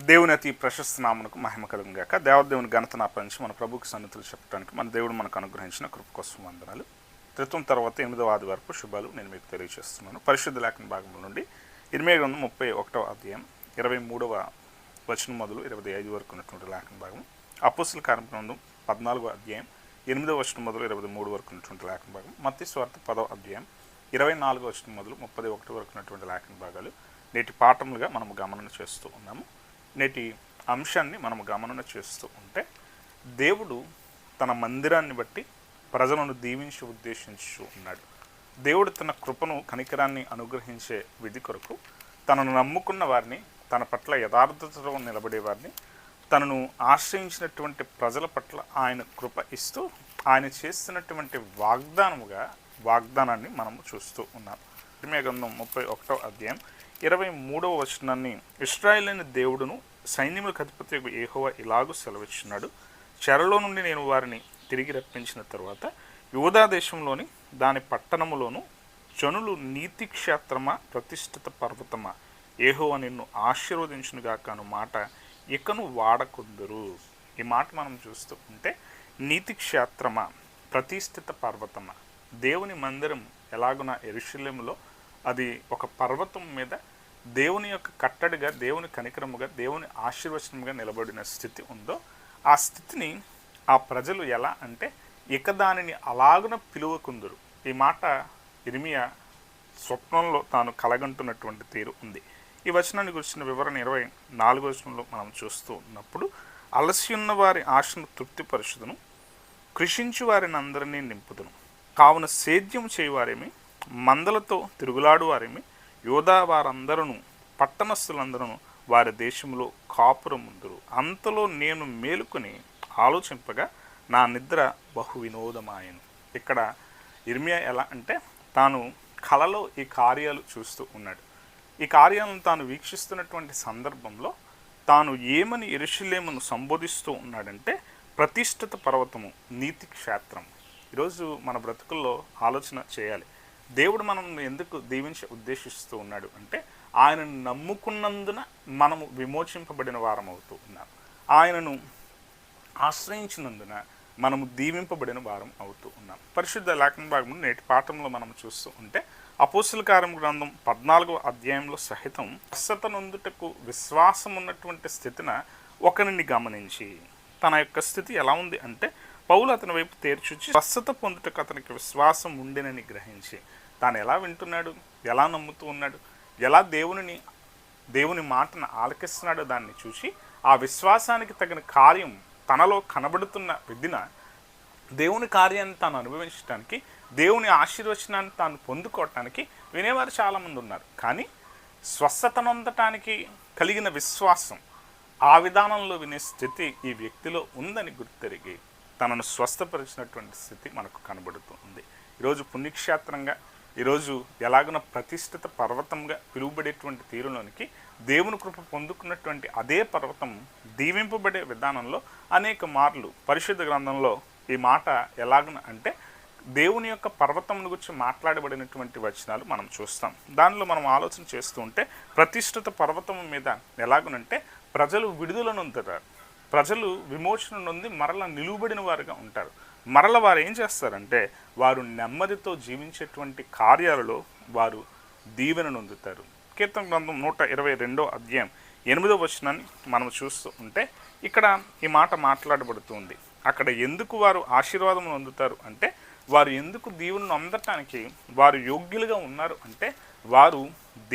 దేవుని అతి ప్రశస్త నామమునకు మహిమ కలుగును గాక. దేవదేవుని ఘనత నాపరించి మన ప్రభుకి సన్నిధులు చెప్పడానికి మన దేవుడు మనకు అనుగ్రహించిన కృప కోసం వందనాలు. త్రిత్వం తర్వాత 8వ ఆదివారపు శుభాలు నేను మీకు తెలియజేస్తున్నాను. పరిశుద్ధ లేఖన భాగం నుండి ఇర్మియా గ్రంథం 31వ అధ్యాయం 23వ వచనం మొదలు 25 వరకు ఉన్నటువంటి లేఖన భాగం. అపోస్తలుల కార్యముల గ్రంథం 14వ అధ్యాయం 8వ వచనం మొదలు 23 వరకు ఉన్నటువంటి లేఖన భాగం. మత్తయి సువార్త 10వ అధ్యాయం 24వ వచనం మొదలు 31 వరకు ఉన్నటువంటి లేఖన భాగాలు నేటి పాఠములుగా మనము గమనం చేస్తూ ఉన్నాము. నేటి అంశాన్ని మనం గమనం చేస్తూ ఉంటే, దేవుడు తన మందిరాన్ని బట్టి ప్రజలను దీవించి ఉద్దేశించు ఉన్నాడు. దేవుడు తన కృపను కనికరాన్ని అనుగ్రహించే విధి కొరకు తనను నమ్ముకున్న వారిని, తన పట్ల యథార్థతతో నిలబడే వారిని, తనను ఆశ్రయించినటువంటి ప్రజల పట్ల ఆయన కృప ఇస్తూ ఆయన చేస్తున్నటువంటి వాగ్దానాన్ని మనము చూస్తూ ఉన్నాం. ఇర్మియా గ్రంథం 31వ అధ్యాయం 23వ వచనాన్ని, ఇశ్రాయేలు దేవుడును సైన్యములకు అధిపతి యెహోవా ఇలాగూ సెలవిచ్చున్నాడు, చెరలో నుండి నేను వారిని తిరిగి రప్పించిన తరువాత యూదా దేశంలోని దాని పట్టణములోను జనులు నీతి క్షేత్రమా ప్రతిష్ఠిత పర్వతమా యెహోవా నిన్ను ఆశీర్వదించునుగాక అను మాట ఇకను వాడకుందురు. ఈ మాట మనం చూస్తూ ఉంటే, నీతి క్షేత్రమా ప్రతిష్ఠిత పర్వతమా, దేవుని మందిరం ఎలాగున యెరూషలేములో అది ఒక పర్వతం మీద దేవుని యొక్క కట్టడిగా, దేవుని కనికరముగా, దేవుని ఆశీర్వచనముగా నిలబడిన స్థితి ఉందో, ఆ స్థితిని ఆ ప్రజలు ఎలా అంటే ఇక దానిని అలాగున పిలువకుందురు. ఈ మాట ఇర్మియా స్వప్నంలో తాను కలగంటున్నటువంటి తీరు ఉంది. ఈ వచనాన్ని గురించిన వివరణ 24వ వచనంలో మనం చూస్తూ ఉన్నప్పుడు, అలసి ఉన్న వారి ఆశను తృప్తిపరచుదును, కృషించు వారిని అందరినీ నింపుదును, కావున సేద్యం చేయువారేమి, మందలతో తిరుగులాడు వారేమి, యోధా వారందరూ పట్టణస్థులందరూ వారి దేశంలో కాపురముందురు. అంతలో నేను మేలుకొని ఆలోచింపగా నా నిద్ర బహు వినోదమాయను. ఇక్కడ ఇర్మియా ఎలా అంటే తాను కలలో ఈ కార్యాలు చూస్తూ ఉన్నాడు. ఈ కార్యాలను తాను వీక్షిస్తున్నటువంటి సందర్భంలో తాను ఏమని యెరూషలేమును సంబోధిస్తూ ఉన్నాడంటే, ప్రతిష్ఠిత పర్వతము, నీతి క్షేత్రం. ఈరోజు మన బ్రతుకుల్లో ఆలోచన చేయాలి. దేవుడు మనం ఎందుకు దీవించి ఉద్దేశిస్తూ ఉన్నాడు అంటే, ఆయనను నమ్ముకున్నందున మనము విమోచింపబడిన వారం అవుతూ ఉన్నాం. ఆయనను ఆశ్రయించినందున మనము దీవింపబడిన వారం అవుతూ ఉన్నాం. పరిశుద్ధ లేఖన భాగం నేటి పాఠంలో మనం చూస్తూ ఉంటే, అపోస్తలుల కార్యముల గ్రంథం 14వ అధ్యాయంలో సహితం స్వస్థత నొందుటకు విశ్వాసం ఉన్నటువంటి స్థితిన ఒకరిని గమనించి, తన యొక్క స్థితి ఎలా ఉంది అంటే, పౌలు అతని వైపు తేర్చుచి స్వస్థత పొందుటకు అతనికి విశ్వాసం ఉండినని గ్రహించి తాను ఎలా వింటున్నాడు, ఎలా నమ్ముతూ ఉన్నాడు, ఎలా దేవుని మాటను ఆలకిస్తున్నాడో దాన్ని చూసి ఆ విశ్వాసానికి తగిన కార్యం తనలో కనబడుతున్న విధిన దేవుని కార్యాన్ని తాను అనుభవించడానికి, దేవుని ఆశీర్వచనాన్ని తాను పొందుకోవటానికి వినేవారు చాలామంది ఉన్నారు. కానీ స్వస్థత నొందటానికి కలిగిన విశ్వాసం, ఆ విధానంలో వినే స్థితి ఈ వ్యక్తిలో ఉందని గుర్తెరిగి తనను స్వస్థపరిచినటువంటి స్థితి మనకు కనబడుతూ ఉంది. ఈరోజు పుణ్యక్షేత్రంగా, ఈరోజు ఎలాగున ప్రతిష్ఠిత పర్వతంగా పిలువబడేటువంటి తీరులోనికి దేవుని కృప పొందుకున్నటువంటి అదే పర్వతం దీవింపబడే విధానంలో అనేక మార్లు పరిశుద్ధ గ్రంథంలో ఈ మాట ఎలాగున అంటే దేవుని యొక్క పర్వతం గురించి మాట్లాడబడినటువంటి వచనాలు మనం చూస్తాం. దానిలో మనం ఆలోచన చేస్తూ ఉంటే, ప్రతిష్ఠిత పర్వతం మీద ఎలాగునంటే ప్రజలు విడుదల నొందుతారు, ప్రజలు విమోచన నొంది మరల నిలువబడిన వారుగా ఉంటారు. మరల వారు ఏం చేస్తారంటే, వారు నెమ్మదితో జీవించేటువంటి కార్యాలలో వారు దీవెన నొందుతారు. కీర్తన గ్రంథం 122వ అధ్యాయం 8వ వచనాన్ని మనం చూస్తూ ఉంటే, ఇక్కడ ఈ మాట మాట్లాడబడుతుంది. అక్కడ ఎందుకు వారు ఆశీర్వాదం నొందుతారు అంటే, వారు ఎందుకు దీవెనను అందటానికి వారు యోగ్యులుగా ఉన్నారు అంటే, వారు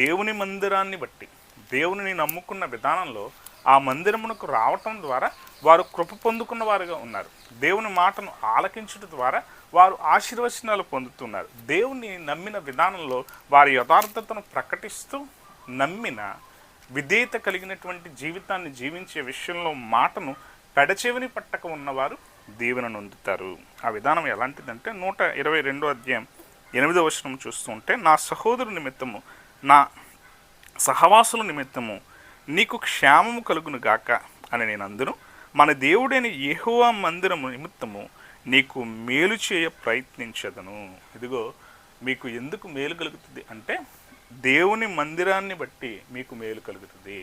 దేవుని మందిరాన్ని బట్టి, దేవుని నమ్ముకున్న విధానంలో ఆ మందిరమునకు రావటం ద్వారా వారు కృప పొందుకున్న వారుగా ఉన్నారు. దేవుని మాటను ఆలకించడం ద్వారా వారు ఆశీర్వచనాలు పొందుతున్నారు. దేవుని నమ్మిన విధానంలో వారి యథార్థతను ప్రకటిస్తూ నమ్మిన విధేయత కలిగినటువంటి జీవితాన్ని జీవించే విషయంలో మాటను పెడచెవిని పట్టక ఉన్నవారు దీవెన నొందుతారు. ఆ విధానం ఎలాంటిదంటే 122వ అధ్యాయం 8వ వచనం చూస్తూ ఉంటే, నా సహోదరు నిమిత్తము, నా సహవాసుల నిమిత్తము నీకు క్షేమము కలుగును గాక అని నేను అందును, మన దేవుడైన యెహోవా మందిరము నిమిత్తము నీకు మేలు చేయ ప్రయత్నించదను. ఇదిగో మీకు ఎందుకు మేలు కలుగుతుంది అంటే, దేవుని మందిరాన్ని బట్టి మీకు మేలు కలుగుతుంది.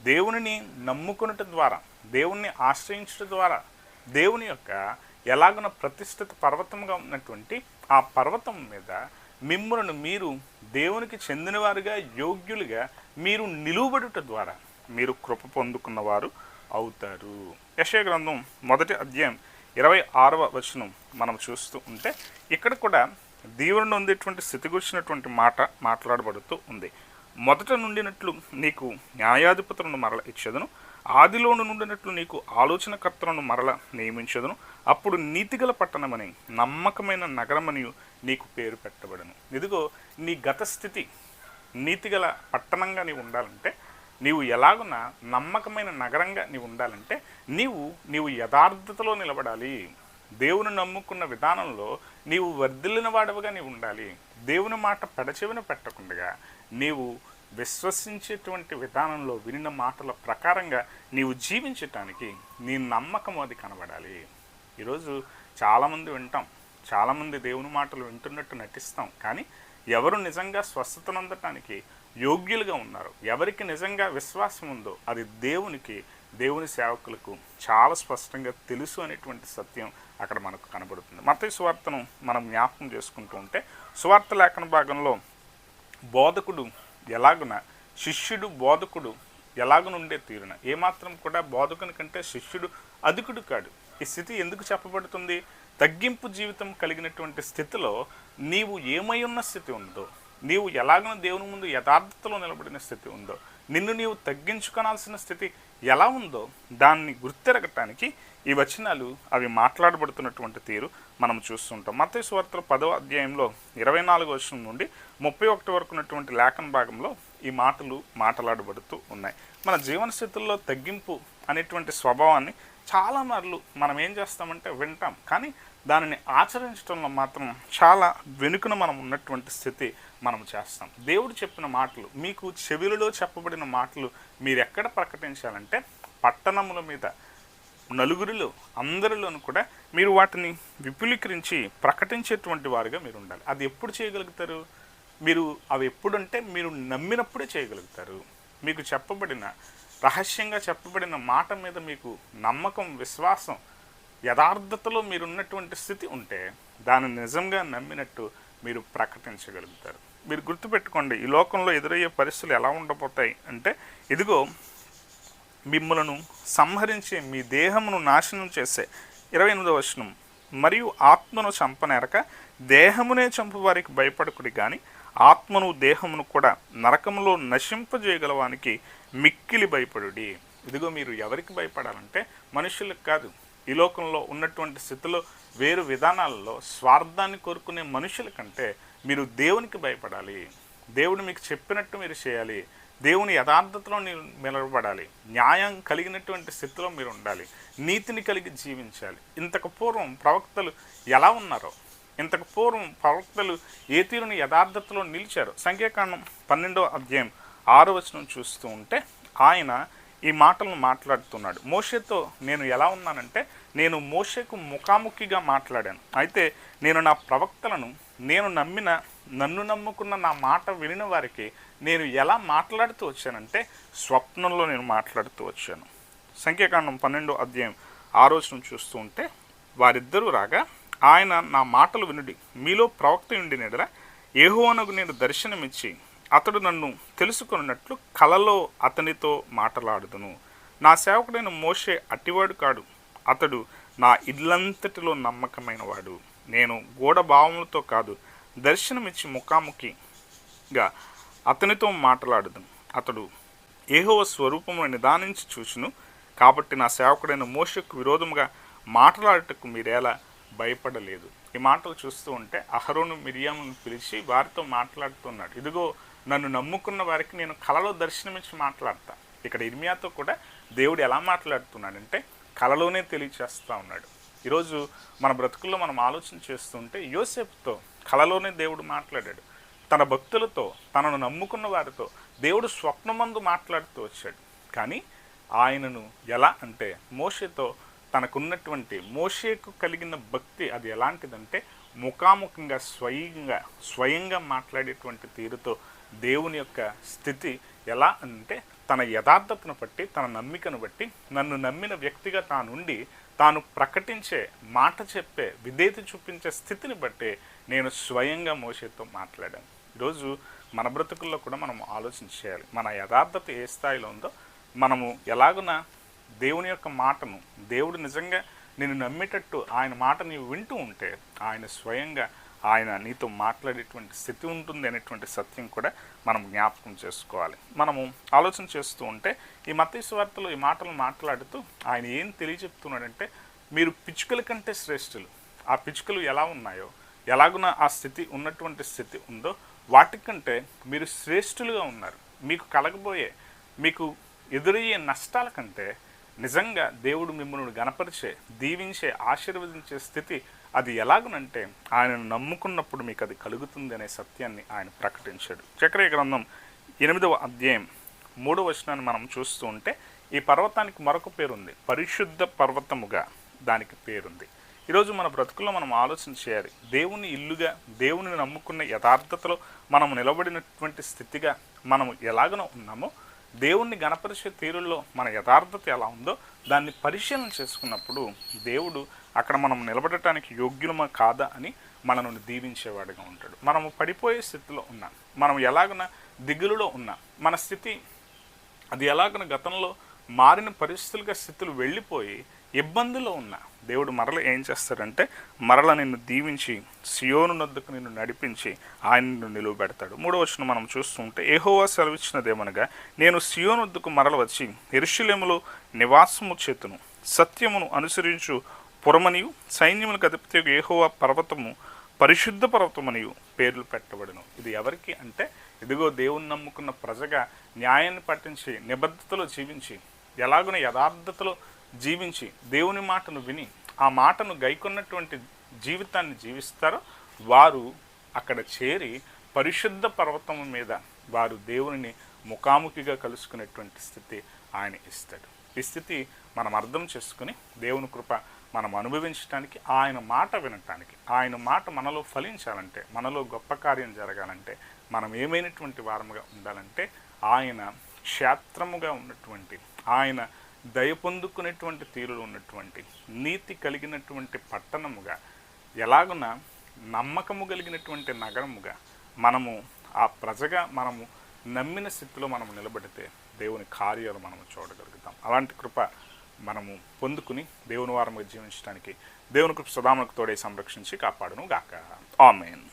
దేవునిని నమ్ముకున్నట ద్వారా, దేవుణ్ణి ఆశ్రయించడం ద్వారా, దేవుని యొక్క ఎలాగున ప్రతిష్ఠిత పర్వతంగా ఉన్నటువంటి ఆ పర్వతం మీద మిమ్మల్ని మీరు దేవునికి చెందినవారుగా, యోగ్యులుగా మీరు నిలువబడుట ద్వారా మీరు కృప పొందుకున్నవారు అవుతారు. యెషయా గ్రంథం 1వ అధ్యాయం 26వ వచనం మనం చూస్తూ ఉంటే ఇక్కడ కూడా దేవుని ఉండేటువంటి స్థితి గురించినటువంటి మాట మాట్లాడబడుతూ ఉంది. మొదట నుండినట్లు నీకు న్యాయాధిపతులను మరల ఇచ్చేదను, ఆదిలోను నుండినట్లు నీకు ఆలోచనకర్తలను మరల నియమించదును, అప్పుడు నీతిగల పట్టణమని నమ్మకమైన నగరమని నీకు పేరు పెట్టబడను. ఇదిగో నీ గత స్థితి నీతిగల పట్టణంగా నీవు ఉండాలంటే, నీవు ఎలాగున్నా నమ్మకమైన నగరంగా నీవు ఉండాలంటే నీవు యథార్థతలో నిలబడాలి. దేవుని నమ్ముకున్న విధానంలో నీవు వర్ధిల్లిన వాడవుగా నీవు ఉండాలి. దేవుని మాట పెడచెవిన పెట్టకుండా నీవు విశ్వసించేటువంటి విధానంలో వినిన మాటల ప్రకారంగా నీవు జీవించటానికి నీ నమ్మకం అది కనబడాలి. ఈరోజు చాలామంది వింటాం, చాలామంది దేవుని మాటలు వింటున్నట్టు నటిస్తాం, కానీ ఎవరు నిజంగా స్వస్థతనందటానికి యోగ్యులుగా ఉన్నారు, ఎవరికి నిజంగా విశ్వాసం ఉందో అది దేవునికి, దేవుని సేవకులకు చాలా స్పష్టంగా తెలుసు అనేటువంటి సత్యం అక్కడ మనకు కనబడుతుంది. మత్తయి సువార్తను మనం జ్ఞాపకం చేసుకుంటూ ఉంటే సువార్త లేఖన భాగంలో బోధకుడు ఎలాగున, శిష్యుడు బోధకుడు ఎలాగునుండే తీరున, ఏమాత్రం కూడా బోధకుని కంటే శిష్యుడు అధికుడు కాడు. ఈ స్థితి ఎందుకు చెప్పబడుతుంది? తగ్గింపు జీవితం కలిగినటువంటి స్థితిలో నీవు ఏమై ఉన్న స్థితి ఉందో, నీవు ఎలాగనో దేవుని ముందు యథార్థతలో నిలబడిన స్థితి ఉందో, నిన్ను నీవు తగ్గించుకోనాల్సిన స్థితి ఎలా ఉందో దాన్ని గుర్తెరగటానికి ఈ వచనాలు అవి మాట్లాడబడుతున్నటువంటి తీరు మనం చూస్తుంటాం. మత్తయి సువార్త 10వ అధ్యాయంలో 24వ వచనం నుండి 31 వరకు ఉన్నటువంటి లేఖన భాగంలో ఈ మాటలు మాట్లాడబడుతూ ఉన్నాయి. మన జీవన స్థితుల్లో తగ్గింపు అనేటువంటి స్వభావాన్ని చాలా మార్లు మనం ఏం చేస్తామంటే వింటాం, కానీ దానిని ఆచరించడంలో మాత్రం చాలా వెనుకన మనం ఉన్నటువంటి స్థితి మనం చేస్తాం. దేవుడు చెప్పిన మాటలు, మీకు చెవులలో చెప్పబడిన మాటలు మీరు ఎక్కడ ప్రకటించాలంటే పట్టణముల మీద, నలుగురిలో, అందరిలోనూ కూడా మీరు వాటిని విపులీకరించి ప్రకటించేటువంటి వారుగా మీరు ఉండాలి. అది ఎప్పుడు చేయగలుగుతారు? మీరు అవి ఎప్పుడంటే మీరు నమ్మినప్పుడే చేయగలుగుతారు. మీకు చెప్పబడిన, రహస్యంగా చెప్పబడిన మాట మీద మీకు నమ్మకం, విశ్వాసం, యథార్థతలో మీరున్నటువంటి స్థితి ఉంటే దాన్ని నిజంగా నమ్మినట్టు మీరు ప్రకటించగలుగుతారు. మీరు గుర్తుపెట్టుకోండి, ఈ లోకంలో ఎదురయ్యే పరిస్థితులు ఎలా ఉండబోతాయి అంటే, ఇదిగో మిమ్మలను సంహరించే, మీ దేహమును నాశనం చేసే 28వ వచనం, మరియు ఆత్మను చంపనేరక దేహమునే చంపు వారికి భయపడకుడి కానీ ఆత్మను దేహమును కూడా నరకములో నశింపజేయగలవానికి మిక్కిలి భయపడుడి. ఇదిగో మీరు ఎవరికి భయపడాలంటే మనుషులకు కాదు. ఈ లోకంలో ఉన్నటువంటి స్థితిలో వేరు విధానాలలో స్వార్థాన్ని కోరుకునే మనుషుల కంటే మీరు దేవునికి భయపడాలి. దేవుడు మీకు చెప్పినట్టు మీరు చేయాలి. దేవుని యథార్థతలో నిలబడాలి. న్యాయం కలిగినటువంటి స్థితిలో మీరు ఉండాలి. నీతిని కలిగి జీవించాలి. ఇంతకు పూర్వం ప్రవక్తలు ఎలా ఉన్నారో, ఇంతకు పూర్వం ప్రవక్తలు ఏ తీరుని యథార్థతలో నిలిచారో సంఖ్యాకాండం 12వ అధ్యాయం 6వ వచనం చూస్తూ ఉంటే ఆయన ఈ మాటలను మాట్లాడుతున్నాడు. మోషేతో నేను ఎలా ఉన్నానంటే, నేను మోషేకు ముఖాముఖిగా మాట్లాడాను. అయితే నేను నా ప్రవక్తలను, నేను నన్ను నమ్ముకున్న నా మాట వినిన వారికి నేను ఎలా మాట్లాడుతూ వచ్చానంటే స్వప్నంలో నేను మాట్లాడుతూ వచ్చాను. సంఖ్యాకాండం 12వ అధ్యాయం 6వ వచనం చూస్తూ ఉంటే, వారిద్దరూ రాగా ఆయన నా మాటలు వినుడి, మీలో ప్రవక్త ఉండినెడల యెహోవానకు నేను దర్శనమిచ్చి అతడు నన్ను తెలుసుకున్నట్లు కలలో అతనితో మాట్లాడుదును. నా సేవకుడైన మోషే అట్టివాడు కాడు, అతడు నా ఇల్లంతటిలో నమ్మకమైన వాడు. నేను గూఢ భావములతో కాదు, దర్శనమిచ్చి ముఖాముఖిగా అతనితో మాట్లాడుదును. అతడు యెహోవా స్వరూపమును నిదానించి చూచును. కాబట్టి నా సేవకుడైన మోషేకు విరోధముగా మాట్లాడుటకు మీరేలా భయపడలేదు. ఈ మాటలు చూస్తూ ఉంటే అహరోను మిరియామును పిలిచి వారితో మాట్లాడుతున్నాడు. ఇదిగో నన్ను నమ్ముకున్న వారికి నేను కలలో దర్శనమిచ్చి మాట్లాడతా. ఇక్కడ ఇర్మియాతో కూడా దేవుడు ఎలా మాట్లాడుతున్నాడంటే కలలోనే తెలియచేస్తూ ఉన్నాడు. ఈరోజు మన బ్రతుకుల్లో మనం ఆలోచన చేస్తుంటే యోసేపుతో కలలోనే దేవుడు మాట్లాడాడు. తన భక్తులతో, తనను నమ్ముకున్న వారితో దేవుడు స్వప్నమందు మాట్లాడుతూ వచ్చాడు. కానీ ఆయనను ఎలా అంటే మోషేతో తనకున్నటువంటి, మోషేకు కలిగిన భక్తి అది ఎలాంటిదంటే ముఖాముఖంగా స్వయంగా మాట్లాడేటువంటి తీరుతో దేవుని యొక్క స్థితి ఎలా అంటే తన యథార్థతను బట్టి, తన నమ్మికను బట్టి, నన్ను నమ్మిన వ్యక్తిగా తానుండి తాను ప్రకటించే, మాట చెప్పే, విధేయత చూపించే స్థితిని బట్టి నేను స్వయంగా మోషేతో మాట్లాడాను. ఈరోజు మన బ్రతుకుల్లో కూడా మనం ఆలోచన చేయాలి. మన యథార్థత ఏ స్థాయిలో ఉందో, మనము ఎలాగున దేవుని యొక్క మాటను, దేవుడు నిజంగా నేను నమ్మేటట్టు ఆయన మాట నీవు వింటూ ఉంటే ఆయన స్వయంగా ఆయన నీతో మాట్లాడేటువంటి స్థితి ఉంటుంది అనేటువంటి సత్యం కూడా మనం జ్ఞాపకం చేసుకోవాలి. మనము ఆలోచన చేస్తూ ఉంటే ఈ మత్తయి సువార్తలో ఈ మాటలు మాట్లాడుతూ ఆయన ఏం తెలియజెప్తున్నాడంటే, మీరు పిచ్చుకల కంటే శ్రేష్ఠులు. ఆ పిచ్చుకలు ఎలా ఉన్నాయో, ఎలాగున ఆ స్థితి ఉన్నటువంటి స్థితి ఉందో వాటికంటే మీరు శ్రేష్ఠులుగా ఉన్నారు. మీకు కలగబోయే, మీకు ఎదురయ్యే నష్టాల కంటే నిజంగా దేవుడు మిమ్మల్ని గణపరిచే, దీవించే, ఆశీర్వదించే స్థితి అది ఎలాగునంటే ఆయనను నమ్ముకున్నప్పుడు మీకు అది కలుగుతుంది అనే సత్యాన్ని ఆయన ప్రకటించాడు. జకర్యా గ్రంథం 8వ అధ్యాయం 3వ వచనాన్ని మనం చూస్తూ ఉంటే, ఈ పర్వతానికి మరొక పేరుంది, పరిశుద్ధ పర్వతముగా దానికి పేరుంది. ఈరోజు మన బ్రతుకుల్లో మనం ఆలోచన చేయాలి. దేవుని ఇల్లుగా, దేవుని నమ్ముకున్న యథార్థతలో మనం నిలబడినటువంటి స్థితిగా మనం ఎలాగనో ఉన్నామో, దేవుణ్ణి గణపరిచే తీరుల్లో మన యథార్థత ఎలా ఉందో దాన్ని పరిశీలన చేసుకున్నప్పుడు దేవుడు అక్కడ మనం నిలబడటానికి యోగ్యులమా కాదా అని మనల్ని దీవించేవాడిగా ఉంటాడు. మనము పడిపోయే స్థితిలో ఉన్నాం, మనం ఎలాగన దిగులులో ఉన్నాం, మన స్థితి అది ఎలాగన గతంలో మారిన పరిస్థితులుగా స్థితులు వెళ్ళిపోయి ఇబ్బందుల్లో ఉన్నా దేవుడు మరల ఏం చేస్తాడంటే, మరల నిన్ను దీవించి సియోను నొద్దకు నిన్ను నడిపించి ఆయన నిన్ను నిలువబెడతాడు. 3వ వచనం మనం చూస్తుంటే, యెహోవా సెలవిచ్చినదేమనగా, నేను సియోను నొద్దకు మరల వచ్చి యెరూషలేములో నివాసము చేతును, సత్యమును అనుసరించు పురమనియు సైన్యములకు అధిపతియగు యెహోవా పర్వతము పరిశుద్ధ పర్వతమనియు పేర్లు పెట్టబడును. ఇది ఎవరికి అంటే, ఇదిగో దేవుని నమ్ముకున్న ప్రజగా న్యాయాన్ని పాటించి నిబద్ధతలో జీవించి, ఎలాగున యథార్థతలో జీవించి, దేవుని మాటను విని ఆ మాటను గైకొన్నటువంటి జీవితాన్ని జీవిస్తారో వారు అక్కడ చేరి పరిశుద్ధ పర్వతం మీద వారు దేవుని ముఖాముఖిగా కలుసుకునేటువంటి స్థితి ఆయన ఇస్తాడు. ఈ స్థితి మనం అర్థం చేసుకుని దేవుని కృప మనం అనుభవించడానికి, ఆయన మాట వినటానికి, ఆయన మాట మనలో ఫలించాలంటే, మనలో గొప్ప కార్యం జరగాలంటే, మనం ఏమైనటువంటి వారముగా ఉండాలంటే, ఆయన క్షేత్రముగా ఉన్నటువంటి, ఆయన దయ పొందుకునేటువంటి తీరులో ఉన్నటువంటి, నీతి కలిగినటువంటి పట్టణముగా, ఎలాగున నమ్మకము కలిగినటువంటి నగరముగా మనము ఆ ప్రజగా మనము నమ్మిన స్థితిలో మనం నిలబడితే దేవుని కార్యాలు మనము చూడగలుగుతాం. అలాంటి కృప మనము పొందుకుని దేవుని వారముగా జీవించడానికి దేవుని కృప సదాములకు తోడే సంరక్షించి కాపాడును గాక. ఆమేన్.